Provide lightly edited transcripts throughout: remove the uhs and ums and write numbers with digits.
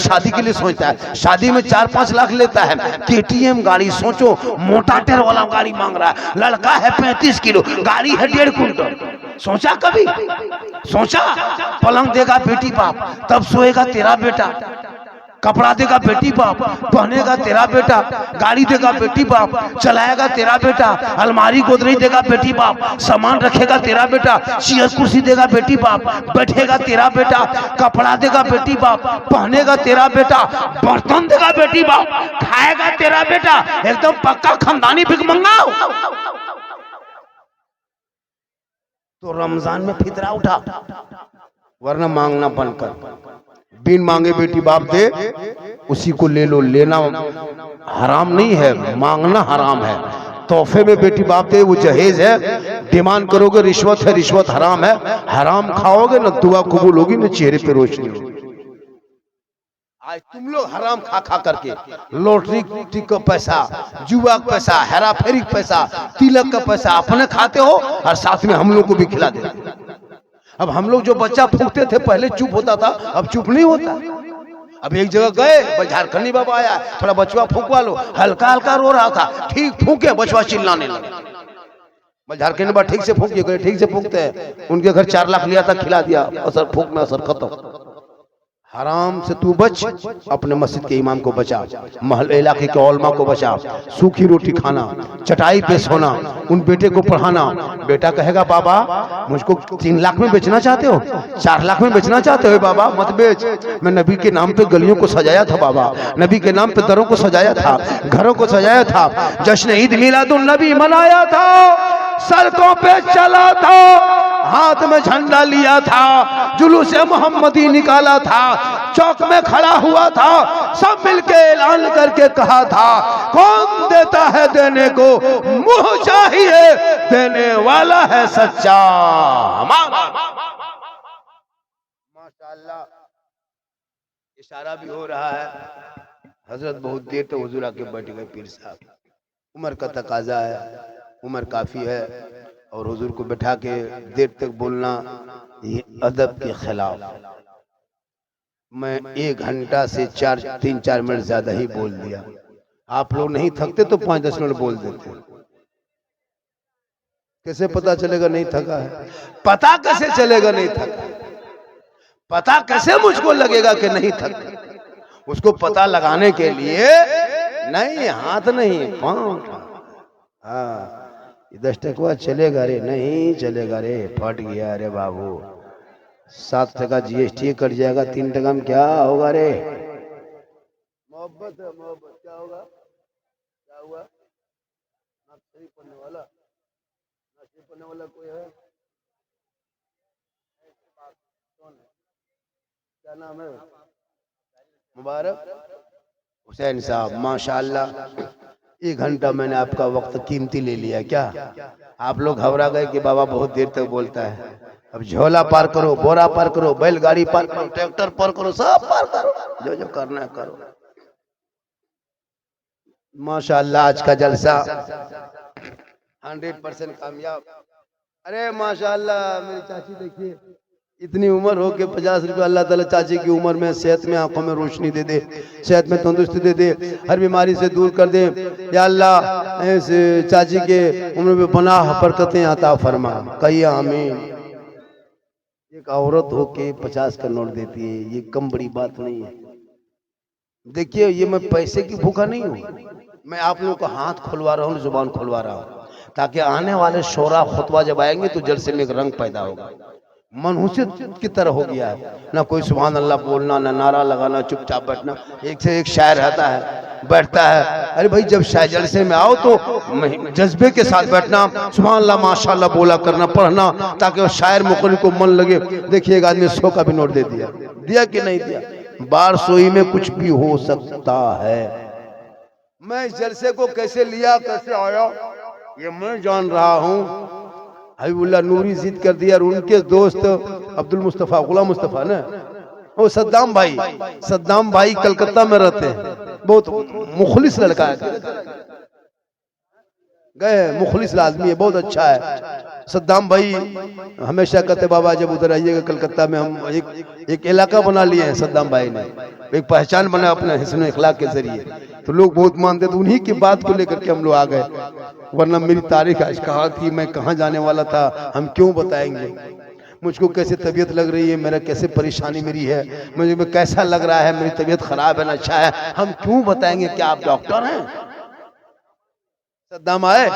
शादी के लिए सोचता है, शादी में 4-5 लाख लेता है, KTM गाड़ी, सोचो मोटा टेर वाला गाड़ी मांग रहा है, लड़का है 35 किलो, गाड़ी है 1.5 कुंटल। सोचा कभी? सोचा? पलंग देगा बेटी बाप, तब सोएगा तेरा बेटा, कपड़ा देगा बेटी बाप, पहनेगा तेरा बेटा, गाड़ी देगा बेटी बाप, चलाएगा तेरा बेटा, अलमारी गोदरेज देगा बेटी बाप, सामान रखेगा तेरा बेटा, चेयर कुर्सी देगा बेटी बाप, बैठेगा तेरा बेटा, कपड़ा देगा बेटी बाप, पहनेगा तेरा बेटा, बर्तन देगा बेटी बाप, खाएगा तेरा बेटा, एकदम पक्का खानदानी भिखमंगा। तो रमजान में फितरा उठा, वरना मांगना बंद कर। बिन मांगे बेटी बाप दे, उसी को ले लो। लेना हराम नहीं है, मांगना हराम है। तोहफे में बेटी बाप दे वो जहेज है, डिमांड करोगे रिश्वत है, रिश्वत हराम है। हराम खाओगे ना दुआ कबूल होगी, ना चेहरे पे रोशनी होगी। आज तुम लोग हराम खा खा करके लॉटरी का पैसा, जुआ का पैसा, हेरा फेरी का पैसा, तिलक का पैसा अपने खाते हो और साथ में हम लोग को भी खिला देते। अब हम लोग जो बच्चा फूंकते थे पहले चुप होता था, अब चुप नहीं होता। अब एक जगह गए, झारखंडी बाबा आया, थोड़ा बचवा फूंकवा लो, हल्का हल्का रो रहा था, ठीक फूंके बचवा चिल्लाने लगा। झारखंडी बाबा ठीक से फूंकिए, ठीक से फूंकते हैं। उनके घर 4 लाख लिया था, खिला दिया, असर फूंक में असर खत्म। हराम से तू बच, अपने मस्जिद के इमाम को बचा, महल इलाके के उलमा को बचा, सूखी रोटी खाना, चटाई पे सोना, उन बेटे को पढ़ाना। बेटा कहेगा बाबा मुझको 3 लाख में बेचना चाहते हो, 4 लाख में बेचना चाहते हो, बाबा मत बेच, मैं नबी के नाम पे गलियों को सजाया था बाबा, नबी के नाम पे दरों को सजाया था, घरों को सजाया था, जश्न ईद मिलादुन नबी मनाया था, सड़कों पे चला था, हाथ में झंडा लिया था, जुलूस मोहम्मदी निकाला था, चौक में खड़ा हुआ था, सब मिलके ऐलान करके कहा था कौन देता है देने को, मुंह चाहिए देने वाला है सच्चा हमारा। माशाअल्लाह इशारा भी हो रहा है। हजरत बहुत देर तो हुजूर आके बैठ गए। पीर साहब उम्र का तकाजा है, उम्र काफी है, और हुजूर को बैठा के देर तक बोलना ये अदब के खिलाफ। मैं 1 घंटा से 3-4 मिनट ज्यादा ही बोल दिया। आप लोग नहीं थकते तो 5-10 मिनट बोल देते। कैसे पता चलेगा नहीं थका है? पता कैसे चलेगा नहीं थका? पता कैसे मुझको लगेगा कि नहीं थका? उसको पता लगाने के लिए नहीं, हाथ नहीं, पांव। हाँ 10 टका चलेगा रे, नहीं चलेगा रे, फट गया रे बाबू, 7 टका GST कट जाएगा, 3 टका में क्या होगा रे? मोहब्बत है, मोहब्बत क्या होगा? क्या हुआ? ना सही पढ़ने वाला, ना सही पढ़ने वाला कोई है? कौन है? क्या नाम है? मुबारक हुसैन साहब। माशाअल्लाह 1 घंटा मैंने आपका वक्त कीमती ले लिया। क्या आप लोग घबरा गए कि बाबा बहुत देर तक बोलता है? अब झोला पार करो, बोरा पार करो, बैलगाड़ी पार करो, ट्रैक्टर पार करो, सब पार करो, जो जो करना है करो। माशाअल्लाह आज का जलसा 100% कामयाब। अरे माशाअल्लाह मेरी चाची देखिए, इतनी उम्र हो के 50 रुपये अल्लाह ताला चाची की उम्र में सेहत में, आंखों में रोशनी दे दे, सेहत में तंदुरुस्ती दे दे, हर बीमारी से दूर कर दे। या अल्लाह इस चाची के उम्र में पनाह बरकतें अता फरमा, कहिए आमीन। एक औरत हो के 50 का नोट देती है, ये कम बड़ी बात नहीं है। देखिए ये मैं पैसे की भूखा नहीं हूँ, मैं आप लोगों का हाथ खुलवा रहा हूँ, जुबान खुलवा रहा हूँ, ताकि आने वाले शोरा खुतबा जब आएंगे तो जलसे में एक रंग पैदा होगा। मनहूसियत की तरह हो गया है, ना कोई सुभान अल्लाह बोलना, ना नारा लगाना, चुपचाप बैठना। एक से एक शायर रहता है, बैठता है। अरे भाई जब शायर जलसे में आओ तो जज्बे के साथ बैठना, सुभान अल्लाह माशाअल्लाह बोला करना, पढ़ना, ताकि वो शायर मुकर्री को मन लगे। देखिए एक आदमी 100 का भी नोट दे दिया, दिया कि नहीं दिया? बार सोई में कुछ भी हो सकता है। मैं इस जलसे को कैसे लिया, कैसे आया, ये मैं जान रहा हूँ। हबीबुल्लाह नूरी जिद कर दिया, और उनके दोस्त अब्दुल मुस्तफा, गुलाम मुस्तफा ना, वो सद्दाम भाई कलकत्ता में रहते हैं, बहुत मुखलिस लड़का है, गए मुखलिस आदमी है, बहुत अच्छा है सद्दाम भाई। हमेशा कहते बाबा जब उधर आइएगा कलकत्ता में, हम एक इलाका बना लिए हैं सद्दाम भाई ने, एक पहचान बना अपने हिस्न इखलाक के जरिए, तो लोग बहुत मानते, तो उन्हीं की बात को लेकर के हम लोग आ गए। वरना मेरी तारीख आज कहा थी, मैं कहाँ जाने वाला था, हम क्यों बताएंगे, मुझको कैसे तबीयत लग रही है, मेरा कैसे परेशानी मेरी है, मुझे कैसा लग रहा है, मेरी तबीयत खराब है ना अच्छा है, हम क्यों बताएंगे? क्या आप डॉक्टर हैं? सद्दाम आए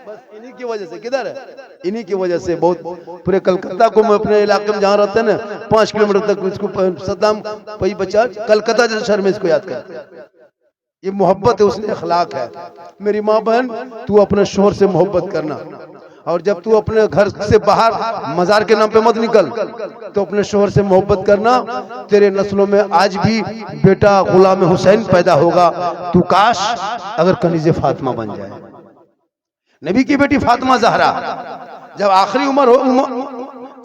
बस इन्हीं की वजह से, किधर है, इन्हीं की वजह से बहुत पूरे कलकत्ता को, मैं अपने इलाके में जहाँ रहते हैं ना 5 किलोमीटर तक इसको सद्दाम वही बच्चा कलकत्ता जैसे शहर में इसको याद कर। ये मोहब्बत है, उसने अखलाक है। मेरी माँ बहन, तू अपने शोहर से मोहब्बत करना, और जब तू अपने घर से बाहर मजार के नाम पे मत निकल, तो अपने शोहर से मोहब्बत करना। तेरे नस्लों में आज भी बेटा गुलाम हुसैन पैदा होगा, तू काश अगर कनीज़े फातिमा बन जाए। नबी की बेटी फातिमा जहरा जब आखिरी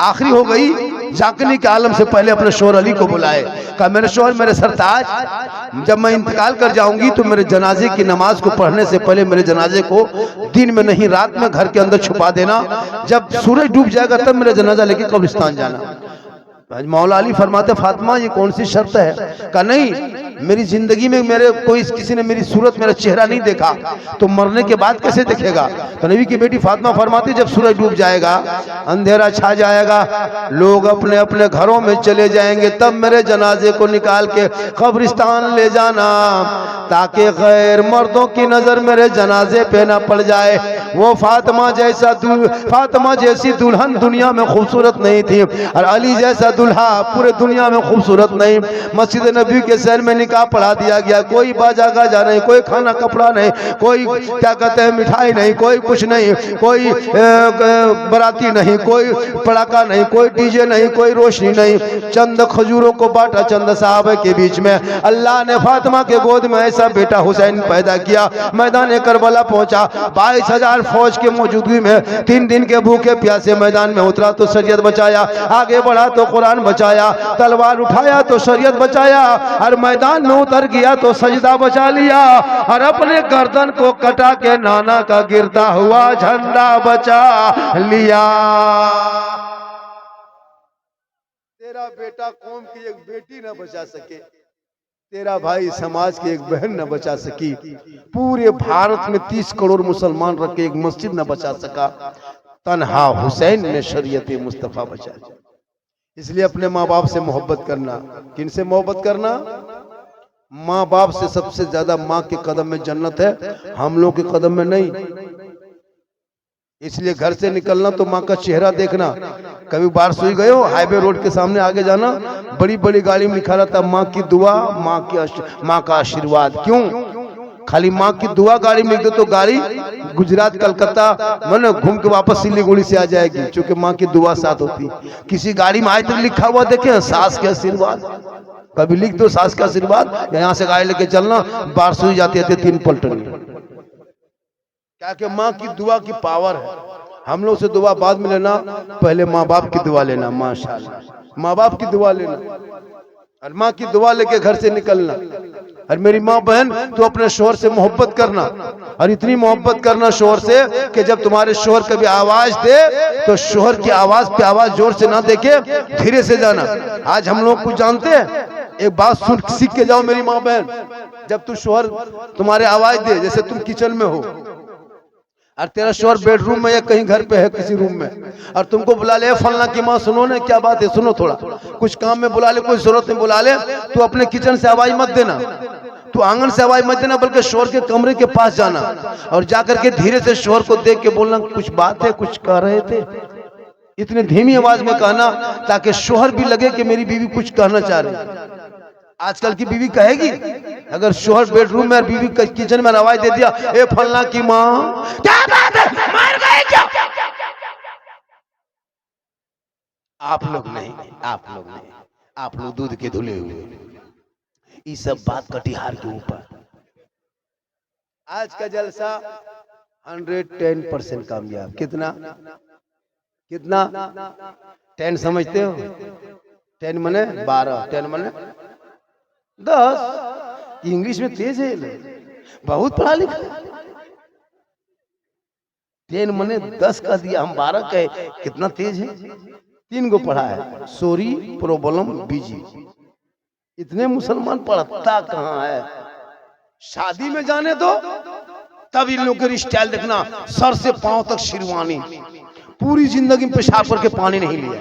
आखिरी हो गई, जाकनी के आलम से पहले अपने शोहर अली को बुलाए, कहा मेरे शोहर, मेरे सरताज, जब मैं इंतकाल कर जाऊंगी तो मेरे जनाजे की नमाज को पढ़ने से पहले मेरे जनाजे को दिन में नहीं रात में घर के अंदर छुपा देना, जब सूरज डूब जाएगा तब मेरा जनाजा लेके कब्रिस्तान जाना। मौला अली फरमाते, फातिमा ये कौन सी शर्त है? कहा नहीं, मेरी जिंदगी में मेरे कोई किसी ने मेरी सूरत, मेरा चेहरा नहीं देखा, तो मरने के बाद कैसे देखेगा? तो नबी की बेटी फातिमा फरमाती, जब सूरज डूब जाएगा, अंधेरा छा जाएगा, लोग अपने अपने घरों में चले जाएंगे, तब मेरे जनाजे को निकाल के कब्रिस्तान ले जाना, ताकि गैर मर्दों की नजर मेरे जनाजे पे ना पड़ जाए। वो फातिमा जैसी दुल्हन दुनिया में खूबसूरत नहीं थी, और अली जैसा दुल्हा पूरे दुनिया में खूबसूरत नहीं। मस्जिद नबी के शहर में निकाह पढ़ा दिया गया, कोई बाजा गाजा नहीं, कोई खाना कपड़ा नहीं, कोई क्या कहते हैं मिठाई नहीं, कोई कुछ नहीं, कोई बराती नहीं, कोई पड़ाका नहीं, कोई डीजे नहीं, कोई रोशनी नहीं, चंद खजूरों को बांटा चंद साहब के बीच में। अल्लाह ने फातिमा के गोद में ऐसा बेटा हुसैन पैदा किया। मैदान करबला पहुंचा, 22,000 फौज के मौजूदगी में 3 दिन के भूखे प्यासे मैदान में उतरा तो शरीयत बचाया, आगे बढ़ा तो कुरान बचाया, तलवार उठाया तो शरीयत बचाया, और मैदान में उतर गया तो सजदा बचा लिया, और अपने गर्दन को कटा के नाना का गिरता हुआ झंडा बचा लिया। तेरा बेटा कौम की एक बेटी न बचा सके, तेरा भाई समाज की एक बहन न बचा सकी, पूरे भारत में 30 करोड़ मुसलमान रख के एक मस्जिद न बचा सका, तन्हा हुसैन ने शरीयत मुस्तफा बचा दी। इसलिए अपने माँ बाप से मोहब्बत करना। किन से मोहब्बत करना? माँ बाप से। सबसे ज्यादा माँ के कदम में जन्नत है, हम लोग के कदम में नहीं। इसलिए घर से निकलना तो माँ का चेहरा देखना। कभी बाहर सोई गए हो, हाईवे रोड के सामने आगे जाना, बड़ी बड़ी गाड़ी में लिखा रहता माँ की दुआ, माँ का आशीर्वाद। क्यों? खाली माँ की दुआ गाड़ी में लिख दो तो गाड़ी गुजरात कलकत्ता मैंने घूम के वापस सिलीगुड़ी से आ जाएगी, क्योंकि माँ की दुआ साथ होती। किसी गाड़ी में आज तक लिखा हुआ देखे सास के आशीर्वाद? कभी लिख दो सास का आशीर्वाद, यहाँ से गाड़ी लेके चलना, बाहर सोई जाती है 3 पलटन। क्या कि माँ की दुआ की पावर है। हम लोग से दुआ बाद में लेना, पहले माँ बाप की दुआ लेना। माशाल्लाह, माँ बाप की दुआ लेना और माँ की दुआ लेके घर से निकलना। और मेरी माँ बहन, तो अपने शोहर से मोहब्बत करना, और इतनी मोहब्बत करना शोहर से कि जब तुम्हारे शोहर कभी आवाज दे तो शोहर की आवाज पे आवाज जोर से ना देके धीरे से जाना। आज हम लोग कुछ जानते हैं, एक बात सुन सीख के जाओ मेरी माँ बहन, जब तू शोहर तुम्हारे आवाज दे, जैसे तुम किचन में हो और तेरा शोहर बेडरूम में या कहीं घर पे है किसी रूम में, और तुमको बुला ले, फलना की माँ सुनो ना क्या बात है, सुनो थोड़ा, कुछ काम में बुला ले, कोई जरूरत में बुला ले, तो अपने किचन से आवाज मत देना, तो आंगन से आवाज मत देना, बल्कि शोहर के कमरे के पास जाना और जाकर के धीरे से शोहर को देख के बोलना, कुछ बात है, कुछ कह रहे थे। इतनी धीमी आवाज में कहना ताकि शोहर भी लगे कि मेरी बीवी कुछ कहना चाह रही। आजकल की बीवी कहेगी, अगर शोहर बेडरूम में और बीवी किचन में आवाज दे दिया, ए फलना की माँ क्या बात है, मार गए क्या? आप लोग नहीं, आप लोग नहीं, आप लोग दूध के धुले हुए। ये सब बात कटिहार के ऊपर। आज का जलसा 110% कामयाब। कितना कितना 10 समझते हो? 10 मने 12, 10 मने 10। इंग्लिश में तेज है, बहुत पढ़ा लिखा। 10 मने 10 का दिया, हम 12 कहे, कितना तेज है। 3 गो पढ़ा है, सॉरी, प्रॉब्लम, बिजी। इतने मुसलमान पढ़ता कहाँ है। शादी में जाने दो तब इन लोगों की स्टाइल देखना, सर से पांव तक शेरवानी, पूरी जिंदगी में पेशाब करके पानी नहीं लिया।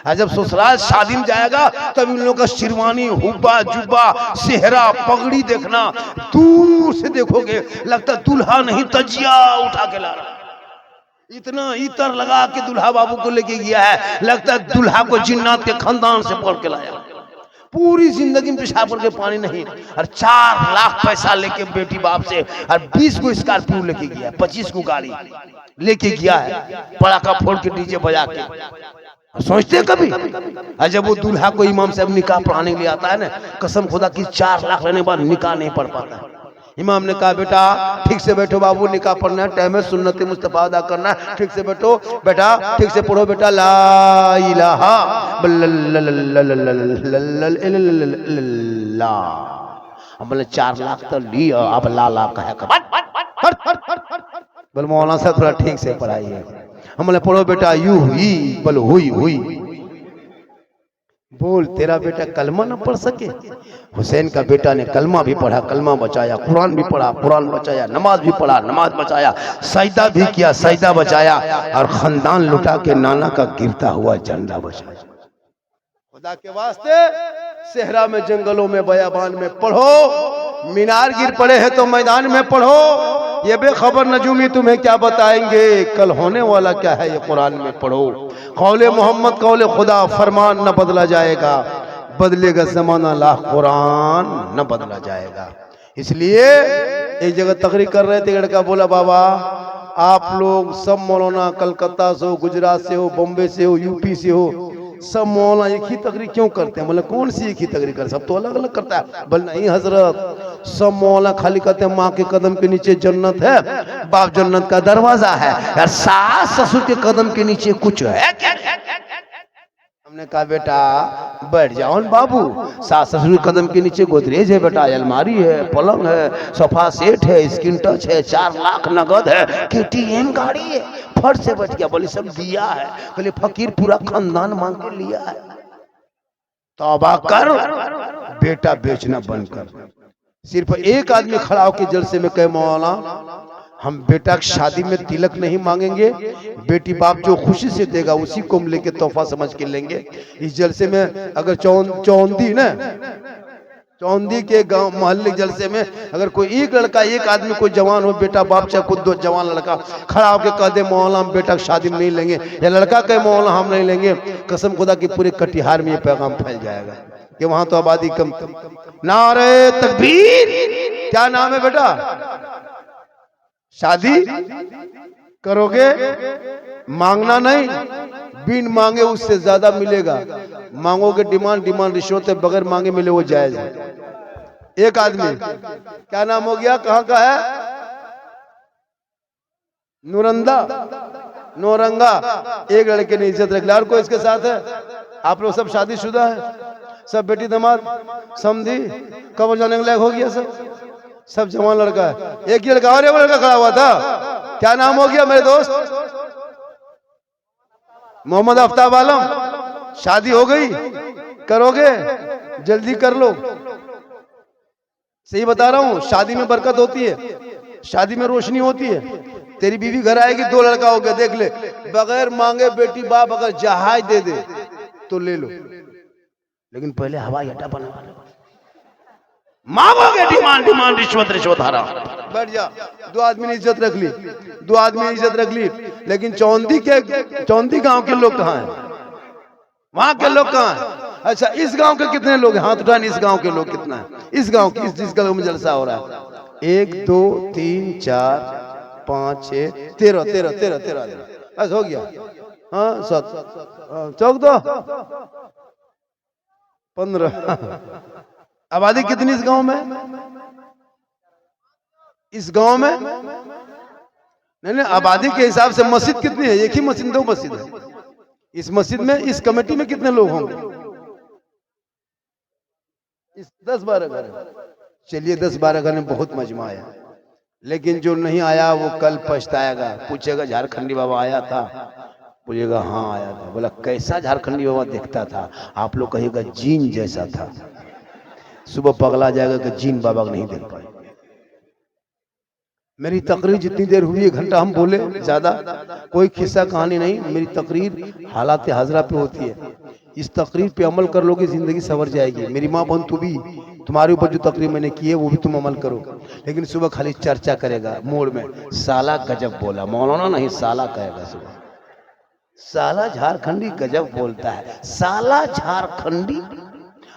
और जब ससुराल शादी में जाएगा तब इन लोगों का शेरवानी, हुब्बा, जुब्बा, सेहरा, पगड़ी देखना, दूर से देखोगे लगता दूल्हा नहीं तजिया उठा के ला रहा। इतना इतर लगा के दूल्हा बाबू को लेके गया है, लगता है दूल्हा को जिन्नात के खानदान से पकड़ के लाया। पूरी जिंदगी में पेशाब करके पानी नहीं, और 4 लाख पैसा लेके बेटी बाप से, और 20 को स्कॉर्पियो लेके गया, 25 को गाड़ी लेके गया है, पड़ाका फोड़ के डीजे बजा के। सोचते कभी जब वो दूल्हा को इमाम साहब निकाह पढ़ाने के लिए आता है ना, कसम खुदा की 4 लाख लेने के बाद निकाह नहीं पढ़ पाता है। इमाम ने कहा बेटा ठीक से बैठो बाबू, निकाह पढ़ना है, टाइम है, सुन्नत मुस्तफा अदा करना है, ठीक से बैठो बेटा, ठीक से पढ़ो बेटा, ला इलाहा हम बोले 4 लाख तो लिया, अब ला कहे बोले मौलाना साहब थोड़ा ठीक से पढ़ाइए। हम बोले पढ़ो बेटा, यू हुई बोले हुई बोल, तेरा बेटा कलमा न पढ़ सके। हुसैन का बेटा ने कलमा भी पढ़ा, कलमा बचाया, कुरान भी पढ़ा, कुरान बचाया, नमाज भी पढ़ा, नमाज बचाया, सजदा भी किया, सजदा बचाया, और खानदान लुटा के नाना का गिरता हुआ झंडा बचाया। खुदा के वास्ते सेहरा में, जंगलों में, बयाबान में पढ़ो, मीनार गिर पड़े हैं तो मैदान में पढ़ो। ये बेखबर नजूमी तुम्हें क्या बताएंगे, कल होने वाला क्या है ये कुरान में पढ़ो। कौले मोहम्मद कौले खुदा, फरमान न बदला जाएगा, बदलेगा जमाना ला कुरान न बदला जाएगा। इसलिए एक जगह तकरीर कर रहे थे, लड़का बोला बाबा आप लोग सब मौलाना कलकत्ता से हो, गुजरात से हो, बॉम्बे से हो, यूपी से हो, सब मौलाना एक ही तकरीर क्यों करते हैं? बोले कौन सी एक ही तकरीर कर, सब तो अलग अलग करता है। बोले नहीं हजरत, सब मौलाना खाली कहते हैं माँ के कदम के नीचे जन्नत है, बाप जन्नत का दरवाजा है, यार सास ससुर के कदम के नीचे कुछ है क्या? हमने कहा बेटा बैठ जाओ बाबू, सास ससुर के कदम के नीचे गोदरेज है बेटा, अलमारी है, पलंग है, सोफा सेट है, स्क्रीन टच है, 4 लाख नगद है, KTM गाड़ी है, फट से बैठ गया। बोले सब दिया है, बोले फकीर पूरा खानदान मांग के लिया है। तौबा कर, बेटा बेचना बंद कर। सिर्फ एक आदमी खड़ा होकर जलसे में कहे मौलाना हम बेटा की शादी में तिलक नहीं मांगेंगे, बेटी बाप जो खुशी से देगा उसी को हम लेके तोहफा समझ के लेंगे। इस जलसे में अगर चौंदी ना, चौंदी के गांव मोहल्ले जलसे में अगर कोई एक लड़का, एक आदमी, कोई जवान हो, बेटा बाप चाहे खुद दो जवान लड़का खड़ा होकर कह दे मौलाना हम बेटा की शादी में नहीं लेंगे, या लड़का कहे मौलाना हम नहीं लेंगे, कसम खुदा की पूरे कटिहार में ये पैगाम फैल जाएगा कि वहां तो आबादी कम। नारे तकबीर, क्या नाम है बेटा? शादी करोगे, मांगना नहीं, बिन मांगे उससे ज्यादा मिलेगा। मांगोगे डिमांड रिश्वत है, बगैर मांगे मिले वो जायज है। एक आदमी, क्या नाम हो गया, कहाँ का है? नौरंगा। एक लड़के ने इज्जत रख लिया, और कोई इसके साथ है? आप लोग सब शादीशुदा है, सब बेटी दामाद समझी, कब्र जाने के लायक हो गया, सब जवान लड़का है। एक ही लड़का और एक लड़का खड़ा हुआ था, क्या नाम हो गया मेरे दोस्त? मोहम्मद आफ्ताब आलम। शादी हो गई, करोगे? जल्दी कर लो, सही बता रहा हूं, शादी में बरकत होती है, शादी में रोशनी होती है। तेरी बीवी घर आएगी, 2 लड़का हो गया, देख ले, बगैर मांगे बेटी बाप अगर जहाज दे दे तो ले लो, लेकिन पहले हवाई अड्डा बनवा लो। मांगोगे डिमांड रिश्वत हराम। बैठ जा। 2 आदमी ने इज्जत रख ली, 2 आदमी ने इज्जत रख ली, लेकिन चौंदी गांव के लोग कहाँ हैं? वहां के लोग कहाँ हैं? अच्छा इस गांव के कितने लोग हैं? हाथ उठाने, इस गांव के लोग कितना है? इस गांव की, जिस गांव में जलसा हो रहा है, 1 2 3 4 5 6 13 बस हो गया। हाँ 7 चौक दो 15। आबादी कितनी इस गांव में? इस गांव में नहीं, आबादी के हिसाब से मस्जिद कितनी है? एक ही मस्जिद, 2 मस्जिद है। इस मस्जिद में, इस कमेटी में कितने लोग होंगे? इस 10-12 घर है। चलिए 10-12 घर में बहुत मजमा आया, लेकिन जो नहीं आया वो कल पछताएगा। पूछेगा झारखंडी बाबा आया था? पूछेगा हाँ आया था। बोला कैसा झारखंडी बाबा दिखता था? आप लोग कहिएगा जीन जैसा था। सुबह पगला जाएगा कि जीन बाबा को नहीं देख पाए। मेरी तकरीर जितनी देर हुई, 1 घंटा हम बोले, ज्यादा कोई किस्सा कहानी नहीं। मेरी तकरीर हालात हाजरा पे होती है। इस तकरीर पे अमल कर लोगे, जिंदगी संवर जाएगी। मेरी माँ बहन, तू भी, तुम्हारे ऊपर जो तकरीर मैंने की है वो भी तुम अमल करो। लेकिन सुबह खाली चर्चा करेगा मोड़ में, साला गजब बोला, मौलाना नहीं साला कहेगा सुबह। साला झारखंडी गजब बोलता है, साला झारखंडी,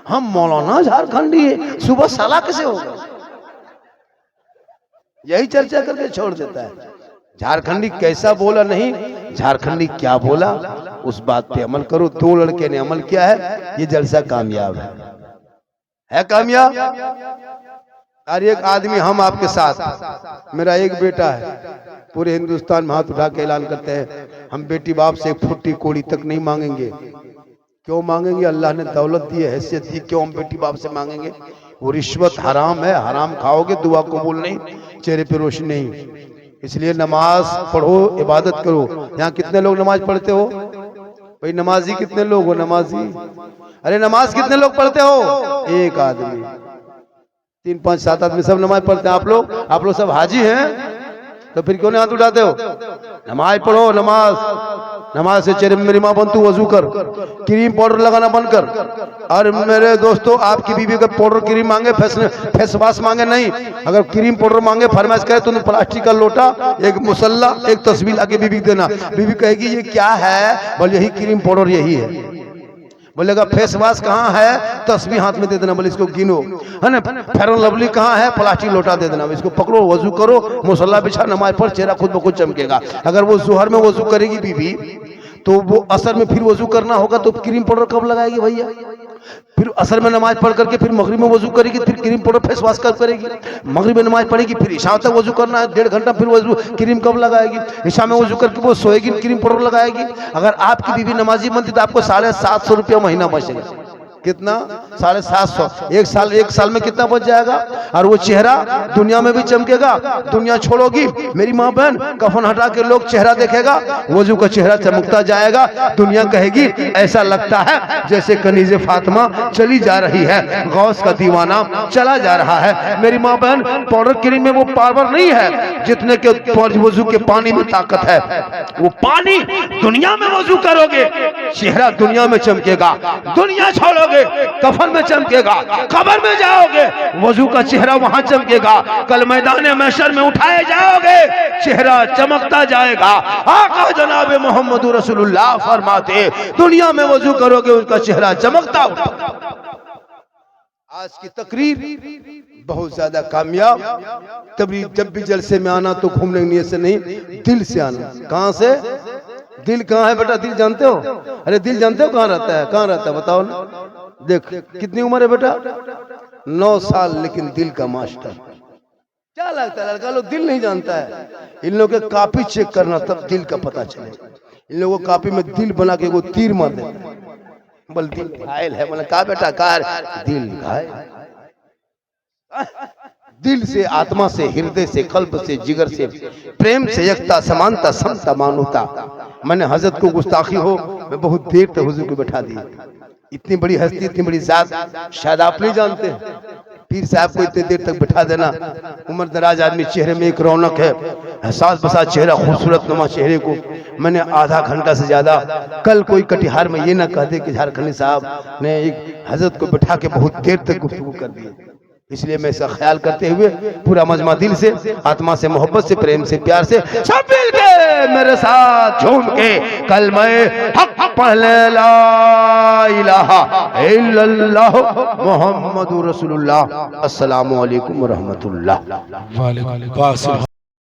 हम मौलाना झारखंडी है, सुबह साला कैसे होगा? यही चर्चा करके छोड़ देता है। झारखंडी कैसा बोला नहीं, झारखंडी क्या बोला, उस बात पे अमल करो। 2 लड़के ने अमल किया है, ये जलसा कामयाब है कामयाब। और एक आदमी, हम आपके साथ, मेरा एक बेटा है, पूरे हिंदुस्तान में हाथ उठा के ऐलान करते हैं, हम बेटी बाप से 1 फुट्टी कोड़ी तक नहीं मांगेंगे। क्यों मांगेंगे? अल्लाह ने दौलत दी है, हैसियत दी, क्यों हम बेटी बाप से मांगेंगे? वो रिश्वत हराम है, हराम खाओगे दुआ कबूल नहीं, चेहरे पे रोशनी नहीं। इसलिए नमाज पढ़ो, इबादत करो। यहाँ कितने लोग नमाज पढ़ते हो भाई? नमाजी कितने लोग हो? नमाजी, अरे नमाज कितने लोग पढ़ते हो? 1 आदमी। 3, 5, 7 आदमी सब नमाज पढ़ते हैं। आप लोग सब हाजी हैं, तो फिर क्यों नहीं हाथ उठाते हो? नमाज पढ़ो, नमाज से चेहरे में, मेरी माँ बन, तू वजू कर, क्रीम पाउडर लगाना बंद कर। और मेरे दोस्तों, आपकी बीवी का पाउडर क्रीम मांगे, फेस वॉश मांगे नहीं, अगर क्रीम पाउडर मांगे फरमाइश करे तो प्लास्टिक का लोटा, एक मुसल्ला, एक तस्वीर आके बीवी देना। बीवी कहेगी ये क्या है? बोले यही क्रीम पाउडर यही है। बोलेगा फेस वॉश कहाँ है? तस्वीर हाथ में दे देना, बोले इसको गिनो, है ना। फेयर एंड लवली कहाँ है? प्लास्टिक लोटा दे देना, इसको पकड़ो, वजू करो, मुसल्ला बिछा, नमाज पढ़, चेहरा खुद ब खुद चमकेगा। अगर वो जोहर में वजू करेगी बीवी, तो वो असर में फिर वजू करना होगा, तो क्रीम पाउडर कब लगाएगी भैया? फिर असर में नमाज पढ़ करके फिर मगरिब में वजू करेगी, फिर क्रीम पाउडर फेस वॉश कब करेगी? मगरिब में नमाज पढ़ेगी, फिर ईशा तक वजू करना है, 1.5 घंटा, फिर वजू क्रीम कब लगाएगी? ईशा में वजू करके वो सोएगी, क्रीम पाउडर लगाएगी। अगर आपकी बीवी नमाजी बनती तो आपको 750 रुपया महीना बचेगा। कितना? 750। एक साल में कितना बच जाएगा? और वो चेहरा दुनिया में भी चमकेगा। दुनिया छोड़ोगी मेरी माँ बहन, कफन हटा के लोग चेहरा देखेगा, वजू का चेहरा चमकता जाएगा। दुनिया कहेगी ऐसा लगता है जैसे कनीज़े फातिमा चली जा रही है, गौस का दीवाना चला जा रहा है। मेरी माँ बहन, पाउडर क्रीम में वो पावर नहीं है जितने के वजू के पानी में ताकत है। वो पानी, दुनिया में वजू करोगे चेहरा दुनिया में चमकेगा, दुनिया छोड़ोगे कफन में चमकेगा, कब्र में जाओगे वजू का चेहरा वहां चमकेगा, कल मैदान महशर में उठाए जाओगे चेहरा चमकता जाएगा। आका जनाब मोहम्मद रसूलुल्लाह फरमाते, दुनिया में वजू करोगे उसका चेहरा चमकता उठा। आज की तकरीर बहुत ज्यादा कामयाब। तभी जब भी जलसे में आना तो घूमने की नीयत से नहीं, दिल से आना। कहां से? दिल कहाँ है बेटा? दिल जानते हो? अरे दिल जानते हो कहाँ रहता है? कहाँ रहता है बताओ ना। देख कितनी उम्र है बेटा? 9 साल, लेकिन दिल का मास्टर। क्या लगता है लड़का लोग दिल नहीं जानता है? इन लोगों के कॉपी चेक करना, तब दिल का पता चलेगा। इन लोगों को कॉपी में दिल बना के वो तीर मार देता है, बोल दिल घायल है। बोले कहा बेटा? कार दिल घायल। दिल से, आत्मा से, हृदय से, कल्ब से, जिगर से, प्रेम से, एकता, समानता, समता, मानवता। मैंने हजरत को गुस्ताखी हो, मैं बहुत देर तक हुजूर को बैठा दी। इतनी बड़ी हस्ती, इतनी बड़ी जात शायद आप नहीं जानते। पीर साहब को इतनी देर तक बैठा देना, उम्र दराज आदमी, चेहरे में एक रौनक है, एहसास बसा चेहरा, खूबसूरत नुमा चेहरे को मैंने आधा घंटा से ज्यादा, कल कोई कटिहार में ये ना कह दे कि झारखंडी साहब ने एक हजरत को बैठा के बहुत देर तक गुफ्तगू कर दी। इसलिए मैं इसका ख्याल करते हुए पूरा मजमा दिल से, आत्मा से, मोहब्बत से, प्रेम से, प्यार से सब मिल के मेरे साथ झूम के कलमा हक पढ़ ले, ला इलाहा इल्लल्लाह मुहम्मदुर रसूलुल्लाह। अस्सलामु अलैकुम व रहमतुल्लाह।